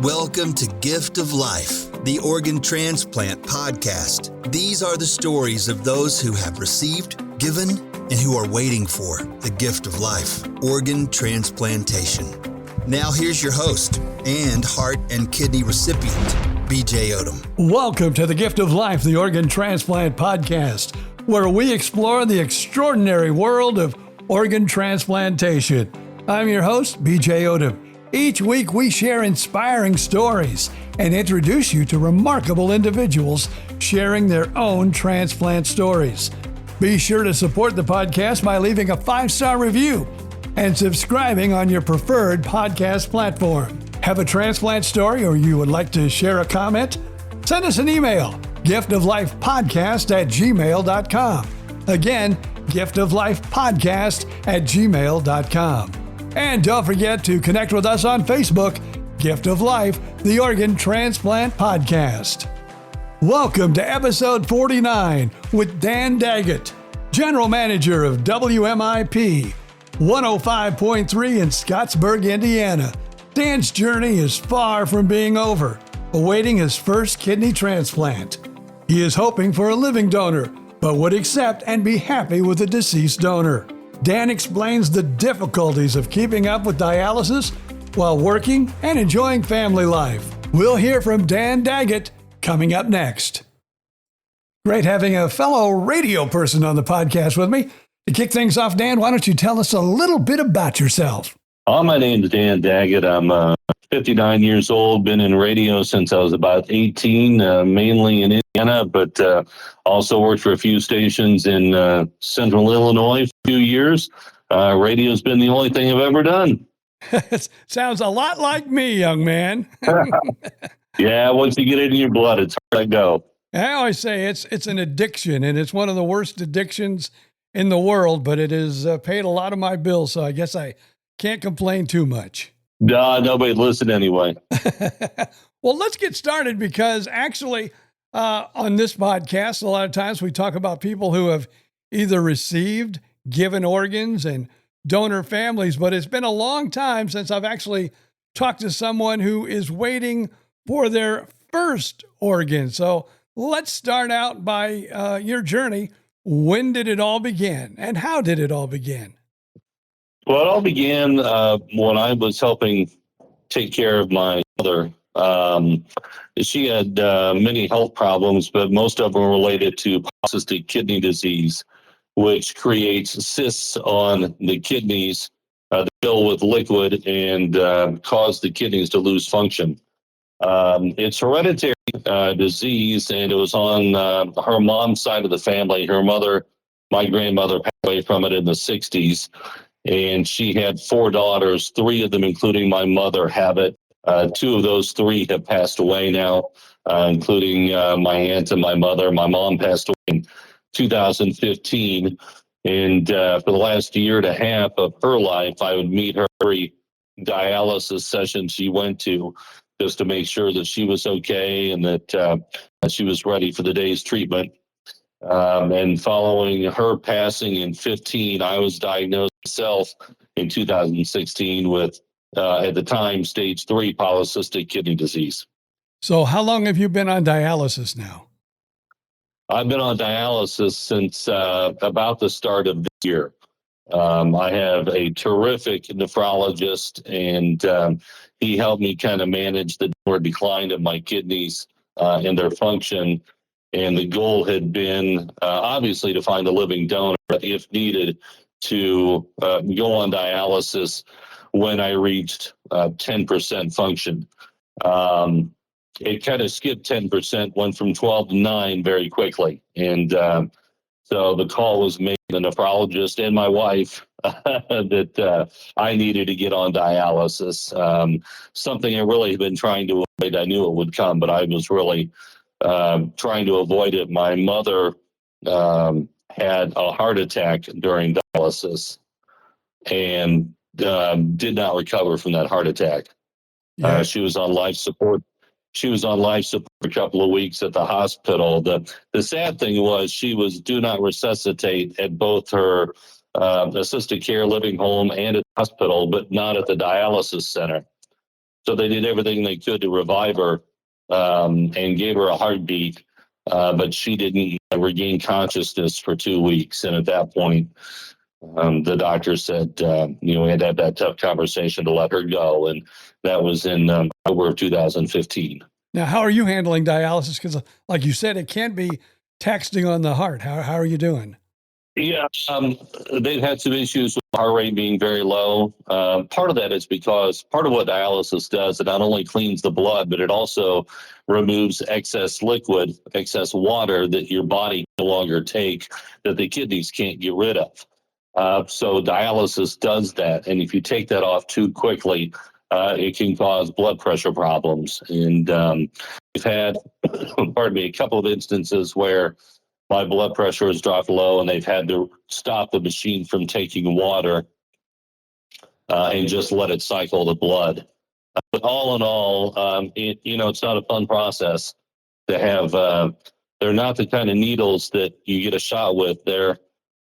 Welcome to Gift of Life, the Organ Transplant Podcast. These are the stories of those who have received, given, and who are waiting for the gift of life, organ transplantation. Now here's your host and heart and kidney recipient, BJ Odom. Welcome to the Gift of Life, the Organ Transplant Podcast, where we explore the extraordinary world of organ transplantation. I'm your host, BJ Odom. Each week we share inspiring stories and introduce you to remarkable individuals sharing their own transplant stories. Be sure to support the podcast by leaving a 5-star review and subscribing on your preferred podcast platform. Have a transplant story or you would like to share a comment? Send us an email, giftoflifepodcast@gmail.com. Again, giftoflifepodcast@gmail.com. And don't forget to connect with us on Facebook, Gift of Life, the Organ Transplant Podcast. Welcome to episode 49 with Dan Daggett, General Manager of WMIP I-105.3 in Scottsburg, Indiana. Dan's journey is far from being over, awaiting his first kidney transplant. He is hoping for a living donor, but would accept and be happy with a deceased donor. Dan explains the difficulties of keeping up with dialysis while working and enjoying family life. We'll hear from Dan Daggett coming up next. Great having a fellow radio person on the podcast with me. To kick things off, Dan, why don't you tell us a little bit about yourself? My name is Dan Daggett. I'm 59 years old, been in radio since I was about 18, mainly in Indiana, but also worked for a few stations in central Illinois for a few years. Radio's been the only thing I've ever done. Sounds a lot like me, young man. Yeah, once you get it in your blood, it's hard to go. I always say it's an addiction, and it's one of the worst addictions in the world, but it has paid a lot of my bills, so I guess I can't complain too much. Nobody listen anyway. Well, let's get started because actually on this podcast, a lot of times we talk about people who have either received, given organs and donor families, but it's been a long time since I've actually talked to someone who is waiting for their first organ. So let's start out by your journey. When did it all begin and how did it all begin? Well, it all began when I was helping take care of my mother. She had many health problems, but most of them were related to polycystic kidney disease, which creates cysts on the kidneys that fill with liquid and cause the kidneys to lose function. It's hereditary disease, and it was on her mom's side of the family. Her mother, my grandmother, passed away from it in the 60s. And she had 4 daughters, 3 of them, including my mother, have it. 2 of those 3 have passed away now, including my aunt and my mother. My mom passed away in 2015. And for the last year and a half of her life, I would meet her every dialysis session she went to just to make sure that she was okay and that she was ready for the day's treatment. And following her passing in 15, I was diagnosed myself in 2016 with, at the time, stage 3 polycystic kidney disease. So how long have you been on dialysis now? I've been on dialysis since about the start of the year. I have a terrific nephrologist, and he helped me kind of manage the downward decline of my kidneys and their function. And the goal had been, obviously, to find a living donor, if needed, to go on dialysis when I reached 10% function. It kind of skipped 10%, went from 12 to 9 very quickly. And so the call was made to the nephrologist and my wife that I needed to get on dialysis. Something I really had been trying to avoid. I knew it would come, but I was really trying to avoid it. My mother had a heart attack during dialysis and did not recover from that heart attack. Yeah. She was on life support. She was on life support a couple of weeks at the hospital. The sad thing was she was do not resuscitate at both her assisted care living home and at the hospital, but not at the dialysis center. So they did everything they could to revive her and gave her a heartbeat, but she didn't regain consciousness for 2 weeks. And at that point, the doctor said, we had to have that tough conversation to let her go. And that was in October of 2015. Now, how are you handling dialysis? Because like you said, it can be taxing on the heart. How are you doing? Yeah, they've had some issues with heart rate being very low. Part of that is because part of what dialysis does, it not only cleans the blood, but it also removes excess liquid, excess water that your body no longer take, that the kidneys can't get rid of. So dialysis does that. And if you take that off too quickly, it can cause blood pressure problems. And we've had, a couple of instances where my blood pressure has dropped low and they've had to stop the machine from taking water and just let it cycle the blood. But all in all, it's not a fun process to have. They're not the kind of needles that you get a shot with. They're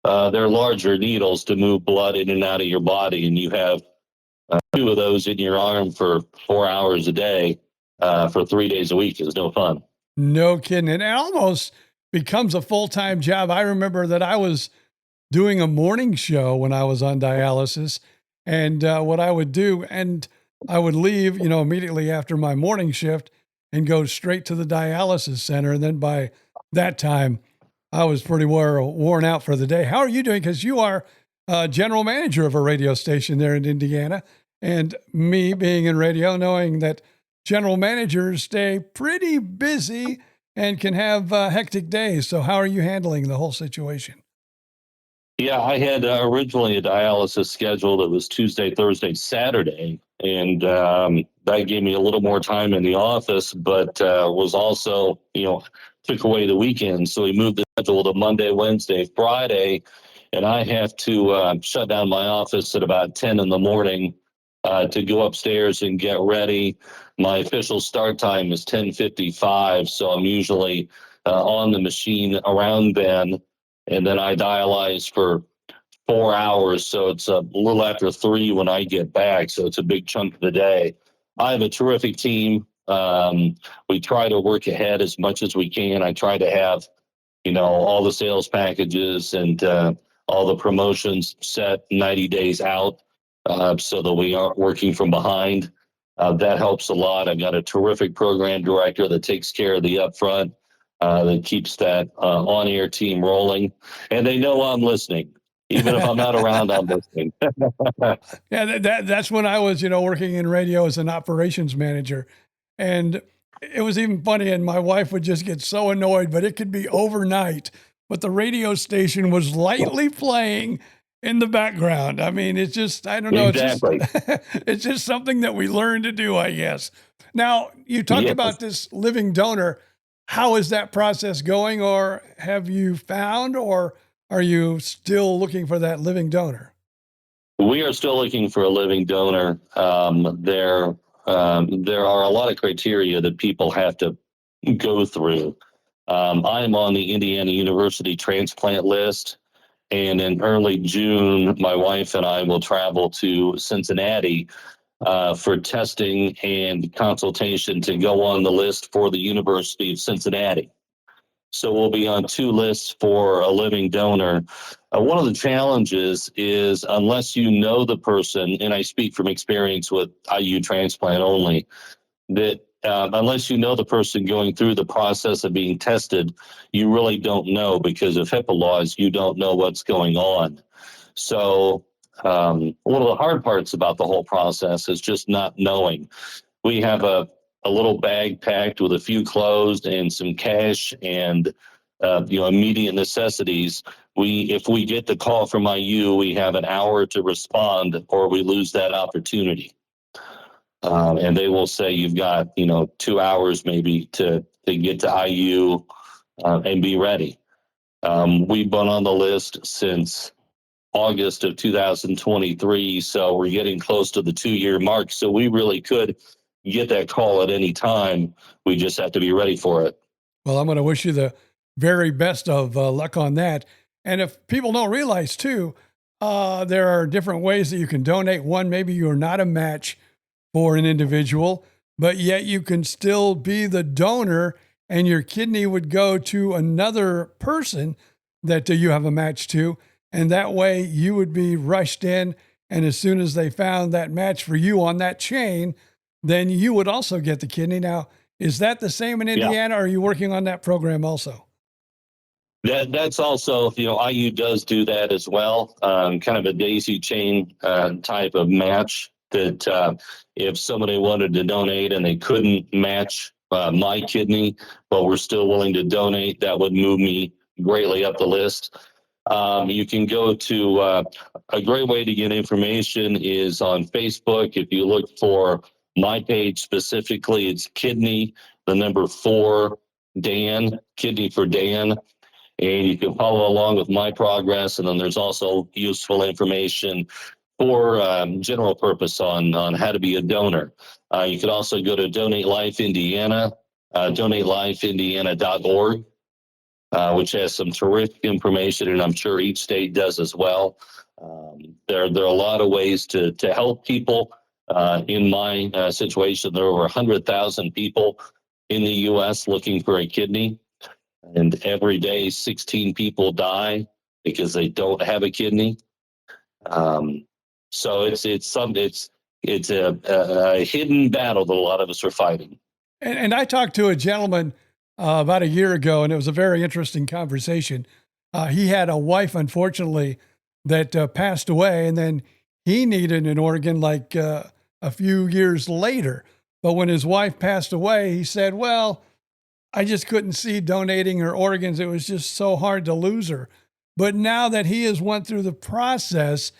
larger needles to move blood in and out of your body. And you have 2 of those in your arm for 4 hours a day for 3 days a week. Is no fun. No kidding. And it almost becomes a full-time job. I remember that I was doing a morning show when I was on dialysis, and what I would do, and I would leave, immediately after my morning shift and go straight to the dialysis center. And then by that time, I was pretty worn out for the day. How are you doing? Because you are general manager of a radio station there in Indiana, and me being in radio, knowing that general managers stay pretty busy and can have hectic days. So how are you handling the whole situation? Yeah, I had originally a dialysis schedule that was Tuesday, Thursday, Saturday, and that gave me a little more time in the office, but was also, took away the weekend. So we moved the schedule to Monday, Wednesday, Friday, and I have to shut down my office at about 10 in the morning to go upstairs and get ready. My official start time is 10:55, so I'm usually on the machine around then, and then I dialyze for 4 hours, so it's a little after 3 when I get back, so it's a big chunk of the day. I have a terrific team. We try to work ahead as much as we can. I try to have, all the sales packages and all the promotions set 90 days out so that we aren't working from behind. That helps a lot. I've got a terrific program director that takes care of the upfront, that keeps that on-air team rolling. And they know I'm listening. Even if I'm not around, I'm listening. Yeah, that's when I was, working in radio as an operations manager. And it was even funny, and my wife would just get so annoyed, but it could be overnight. But the radio station was lightly playing in the background. I mean, it's just, I don't know. Exactly. It's just something that we learned to do, I guess. Now, you talked about this living donor. How is that process going, or have you found, or are you still looking for that living donor? We are still looking for a living donor. There are a lot of criteria that people have to go through. I'm on the Indiana University transplant list, and in early June, my wife and I will travel to Cincinnati for testing and consultation to go on the list for the University of Cincinnati. So we'll be on 2 lists for a living donor. One of the challenges is, unless you know the person, and I speak from experience with IU transplant only, that unless you know the person going through the process of being tested, you really don't know, because of HIPAA laws, you don't know what's going on. So one of the hard parts about the whole process is just not knowing. We have a little bag packed with a few clothes and some cash and immediate necessities. If we get the call from IU, we have an hour to respond, or we lose that opportunity. And they will say you've got 2 hours maybe to get to IU and be ready. We've been on the list since August of 2023, so we're getting close to the 2-year mark. So we really could get that call at any time. We just have to be ready for it. Well, I'm going to wish you the very best of luck on that. And if people don't realize too, there are different ways that you can donate. One, maybe you're not a match for an individual, but yet you can still be the donor and your kidney would go to another person that you have a match to. And that way you would be rushed in. And as soon as they found that match for you on that chain, then you would also get the kidney. Now, is that the same in Indiana? Or are you working on that program also? That's also, IU does do that as well. Kind of a daisy chain type of match that if somebody wanted to donate and they couldn't match my kidney, but we're still willing to donate, that would move me greatly up the list. You can go to a great way to get information is on Facebook. If you look for my page specifically, it's kidney, the number 4, Dan, kidney for Dan. And you can follow along with my progress. And then there's also useful information for general purpose on how to be a donor. You can also go to Donate Life Indiana, donatelifeindiana.org, which has some terrific information, and I'm sure each state does as well. There are a lot of ways to help people. In my situation, there are over 100,000 people in the U.S. looking for a kidney, and every day 16 people die because they don't have a kidney. So it's a hidden battle that a lot of us are fighting. And I talked to a gentleman about a year ago, and it was a very interesting conversation. He had a wife, unfortunately, that passed away, and then he needed an organ like a few years later. But when his wife passed away, he said, well, I just couldn't see donating her organs. It was just so hard to lose her. But now that he has went through the process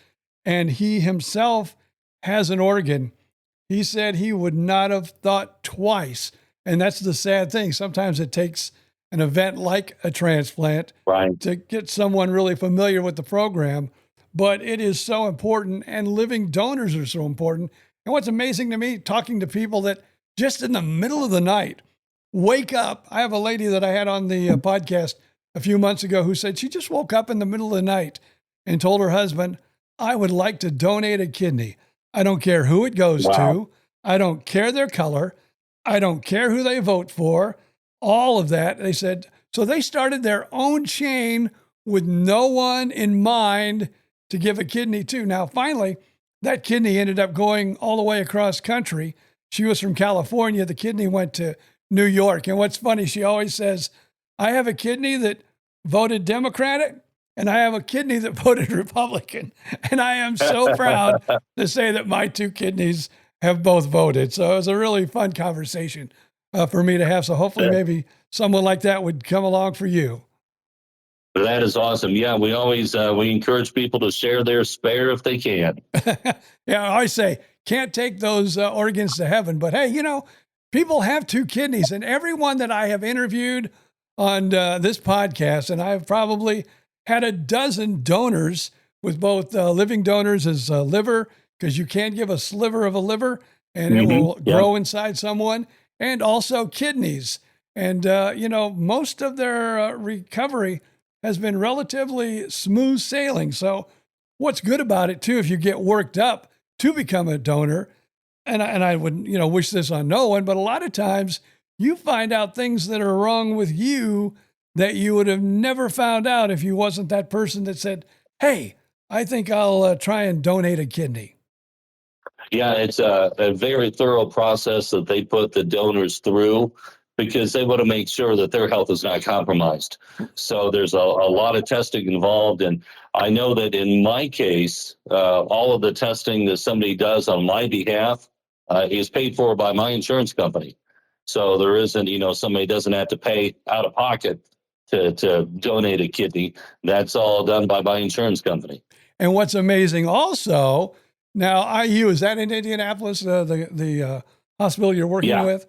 and he himself has an organ, he said he would not have thought twice. And that's the sad thing. Sometimes it takes an event like a transplant to get someone really familiar with the program, but it is so important, and living donors are so important. And what's amazing to me, talking to people that just in the middle of the night wake up. I have a lady that I had on the podcast a few months ago who said she just woke up in the middle of the night and told her husband, I would like to donate a kidney. I don't care who it goes to. I don't care their color. I don't care who they vote for. All of that. They said, so they started their own chain with no one in mind to give a kidney to. Now, finally, that kidney ended up going all the way across country. She was from California. The kidney went to New York. And what's funny, she always says, I have a kidney that voted Democratic and I have a kidney that voted Republican. And I am so proud to say that my two kidneys have both voted. So it was a really fun conversation for me to have. So hopefully maybe someone like that would come along for you. That is awesome. Yeah, we always we encourage people to share their spare if they can. Yeah, I always say, can't take those organs to heaven. But hey, people have two kidneys, and everyone that I have interviewed on this podcast, and I've probably had a dozen donors with both living donors as liver, because you can give a sliver of a liver and it will grow inside someone, and also kidneys. And, most of their recovery has been relatively smooth sailing. So what's good about it too, if you get worked up to become a donor, and I would, wish this on no one, but a lot of times you find out things that are wrong with you that you would have never found out if you wasn't that person that said, hey, I think I'll try and donate a kidney. Yeah, it's a very thorough process that they put the donors through because they want to make sure that their health is not compromised. So there's a lot of testing involved. And I know that in my case, all of the testing that somebody does on my behalf is paid for by my insurance company. So there isn't, somebody doesn't have to pay out of pocket to donate a kidney. That's all done by my insurance company. And what's amazing also, now IU, is that in Indianapolis, the hospital you're working with?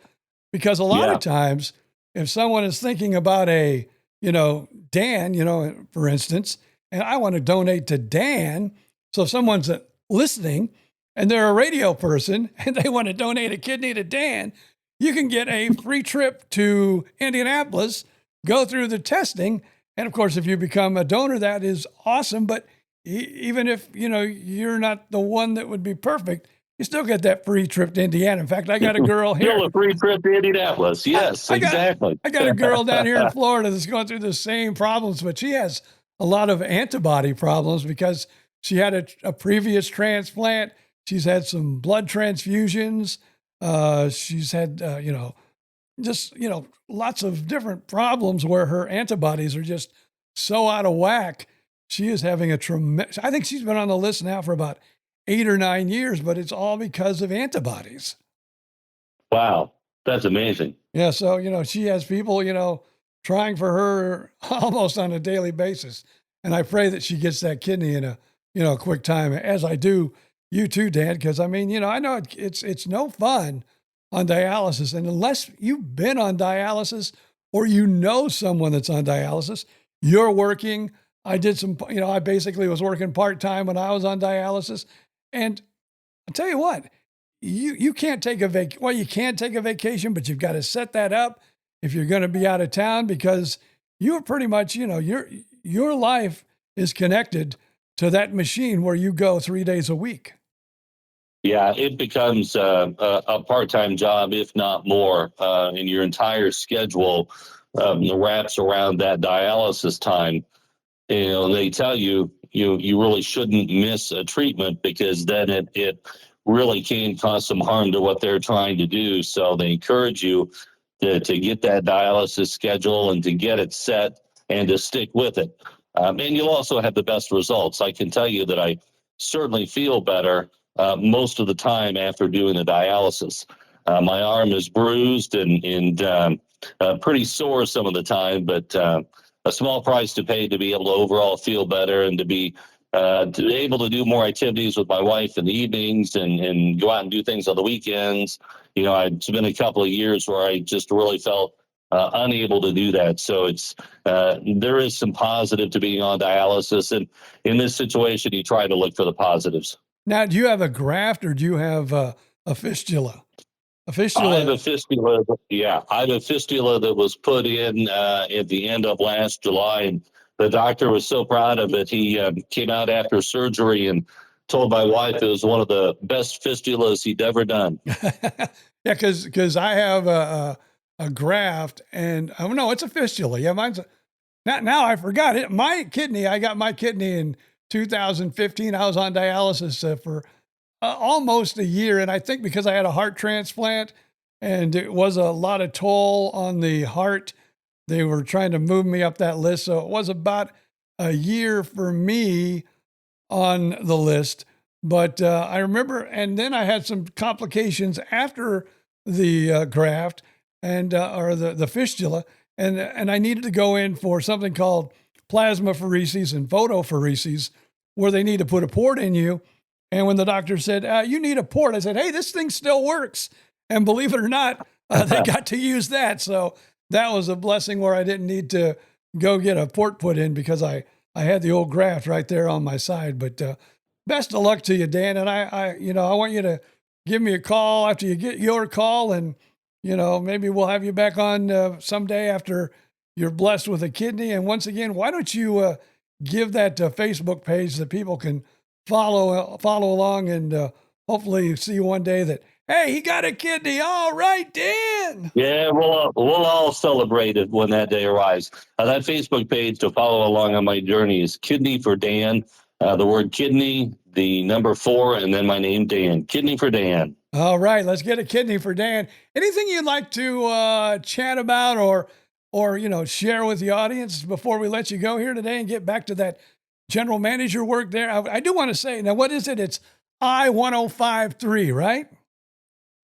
Because a lot of times, if someone is thinking about a, Dan, for instance, and I want to donate to Dan. So if someone's listening and they're a radio person and they want to donate a kidney to Dan, you can get a free trip to Indianapolis, go through the testing. And of course, if you become a donor, that is awesome. But even if, you're not the one that would be perfect, you still get that free trip to Indiana. In fact, I got a girl here. Still a free trip to Indianapolis. Yes, exactly. I got a girl down here in Florida that's going through the same problems, but she has a lot of antibody problems because she had a previous transplant. She's had some blood transfusions. She's had, lots of different problems where her antibodies are just so out of whack. She is having I think she's been on the list now for about 8 or 9 years, but it's all because of antibodies. Wow. That's amazing. Yeah. So, she has people, trying for her almost on a daily basis. And I pray that she gets that kidney in a quick time, as I do you too, Dan, because I know it's no fun on dialysis. And unless you've been on dialysis or someone that's on dialysis, you're working. I did I basically was working part-time when I was on dialysis. And I'll tell you what, you can't take you can take a vacation, but you've got to set that up if you're going to be out of town, because you're pretty much, your life is connected to that machine where you go 3 days a week. Yeah, it becomes a part-time job, if not more, and your entire schedule wraps around that dialysis time. They tell you really shouldn't miss a treatment, because then it really can cause some harm to what they're trying to do. So they encourage you to get that dialysis schedule and to get it set and to stick with it. And you'll also have the best results. I can tell you that I certainly feel better most of the time after doing the dialysis. My arm is bruised and pretty sore some of the time, but a small price to pay to be able to overall feel better and to be able to do more activities with my wife in the evenings and go out and do things on the weekends. It's been a couple of years where I just really felt unable to do that. So there is some positive to being on dialysis. And in this situation, you try to look for the positives. Now, do you have a graft or do you have a fistula? A fistula. I have a fistula. Yeah, I have a fistula that was put in at the end of last July, and the doctor was so proud of it. He came out after surgery and told my wife it was one of the best fistulas he'd ever done. Yeah, because I have a graft, and no, it's a fistula. Yeah, mine's now I forgot it. My kidney. I got my kidney in 2015. I was on dialysis for almost a year. And I think because I had a heart transplant and it was a lot of toll on the heart, they were trying to move me up that list. So it was about a year for me on the list. But I remember, and then I had some complications after the graft and or the fistula. And I needed to go in for something called plasmapheresis and photopheresis, where they need to put a port in you. And when the doctor said, you need a port, I said, hey, this thing still works. And believe it or not, they got to use that. So that was a blessing where I didn't need to go get a port put in because I had the old graft right there on my side. But best of luck to you, Dan. And I want you to give me a call after you get your call. And, maybe we'll have you back on someday after you're blessed with a kidney. And once again, why don't you give that Facebook page that people can follow along and hopefully see one day that, hey, he got a kidney. All right, Dan. Yeah, we'll all celebrate it when that day arrives. That Facebook page to follow along on my journey is Kidney for Dan. The word kidney, the number 4, and then my name, Dan. Kidney for Dan. All right, let's get a kidney for Dan. Anything you'd like to chat about or share with the audience before we let you go here today and get back to that general manager work there? I do want to say, now, what is it? It's I-105.3, right?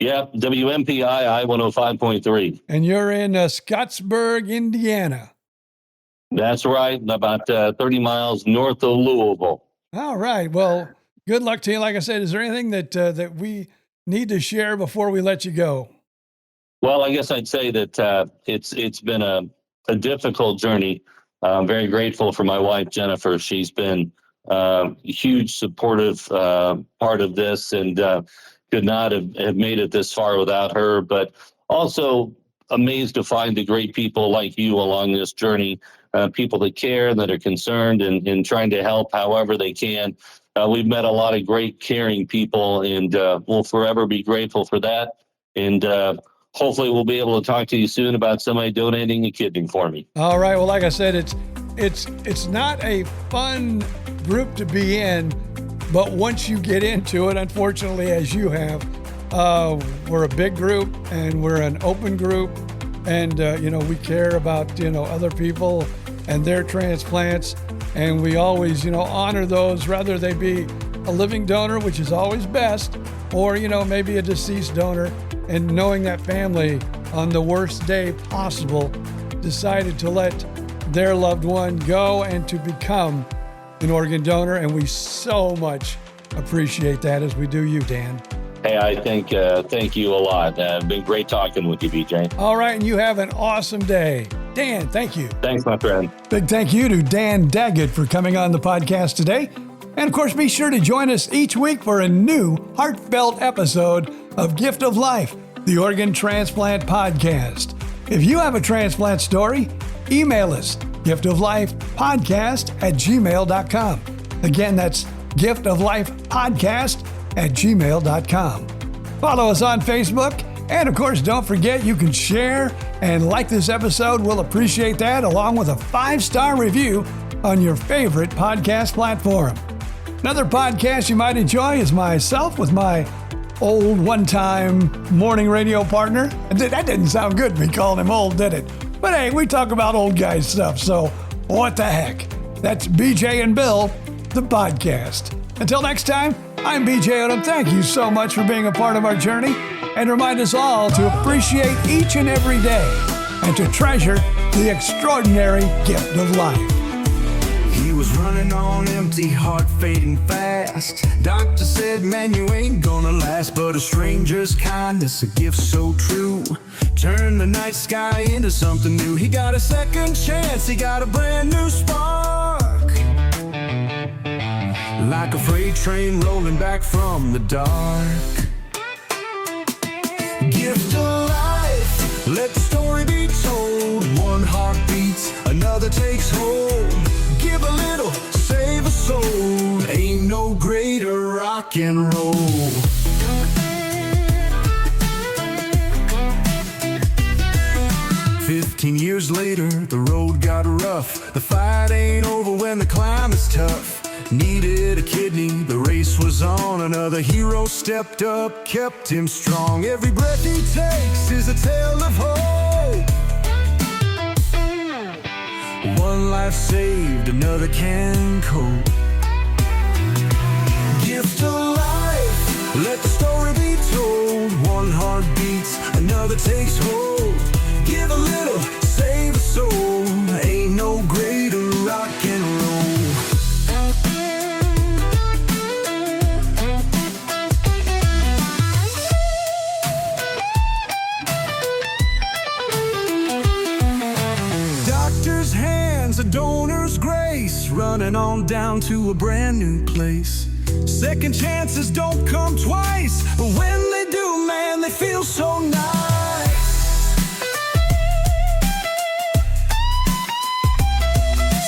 Yeah, WMPI I-105.3. And you're in Scottsburg, Indiana. That's right, about 30 miles north of Louisville. All right. Well, good luck to you. Like I said, is there anything that we need to share before we let you go? Well, I guess I'd say that it's been a difficult journey. I'm very grateful for my wife, Jennifer. She's been a huge supportive part of this and could not have made it this far without her, but also amazed to find the great people like you along this journey, people that care and that are concerned and trying to help however they can. we've met a lot of great, caring people, and we'll forever be grateful for that. And hopefully we'll be able to talk to you soon about somebody donating a kidney for me. All right. Well, like I said, it's not a fun group to be in, but once you get into it, unfortunately, as you have, we're a big group and we're an open group, and we care about other people and their transplants, and we always honor those, whether they be a living donor, which is always best, or maybe a deceased donor. And knowing that family on the worst day possible decided to let their loved one go and to become an organ donor, and we so much appreciate that, as we do you, Dan. Hey, I thank you a lot. It's been great talking with you, BJ. All right, and you have an awesome day. Dan, thank you. Thanks, my friend. Big thank you to Dan Daggett for coming on the podcast today. And of course, be sure to join us each week for a new heartfelt episode of Gift of Life, the Organ Transplant Podcast. If you have a transplant story, email us, giftoflifepodcast@gmail.com. Again, that's giftoflifepodcast@gmail.com. Follow us on Facebook. And of course, don't forget you can share and like this episode. We'll appreciate that, along with a 5-star review on your favorite podcast platform. Another podcast you might enjoy is myself with my old one-time morning radio partner. That didn't sound good, me calling him old, did it? But hey, we talk about old guy stuff, so what the heck? That's BJ and Bill, the podcast. Until next time, I'm BJ Odom. Thank you so much for being a part of our journey, and remind us all to appreciate each and every day and to treasure the extraordinary gift of life. He was running on empty, heart fading fast. Doctor said, man, you ain't gonna last. But a stranger's kindness, a gift so true, turned the night sky into something new. He got a second chance, he got a brand new spark, like a freight train rolling back from the dark. Gift of life, let the story be told. One heart beats, another takes hold. Give a little, save a soul. Ain't no greater rock and roll. "15 years later, the road got rough. The fight ain't over when the climb is tough. Needed a kidney, the race was on. Another hero stepped up, kept him strong. Every breath he takes is a tale of hope. One life saved, another can cope. Gift of life, let the story be told. One heart beats, another takes hold. Give a little, save a soul. Ain't no greater rock and roll. Doctor's hands, a donor's grace, running on down to a brand new place. Second chances don't come twice, but when they do, man, they feel so nice.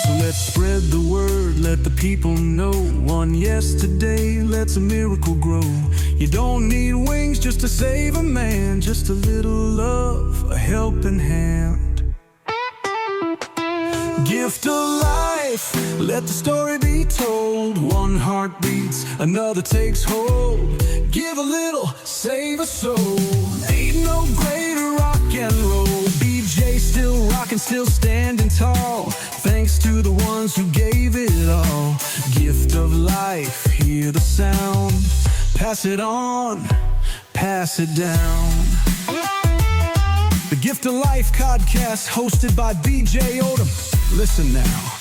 So let's spread the word, let the people know. One yesterday lets a miracle grow. You don't need wings just to save a man, just a little love, a helping hand. Gift of life, let the story be told. One heart beats, another takes hold. Give a little, save a soul. Ain't no greater rock and roll. BJ still rocking, still standing tall, thanks to the ones who gave it all. Gift of life, hear the sound. Pass it on, pass it down. The Gift of Life podcast, hosted by BJ Odom. Listen now.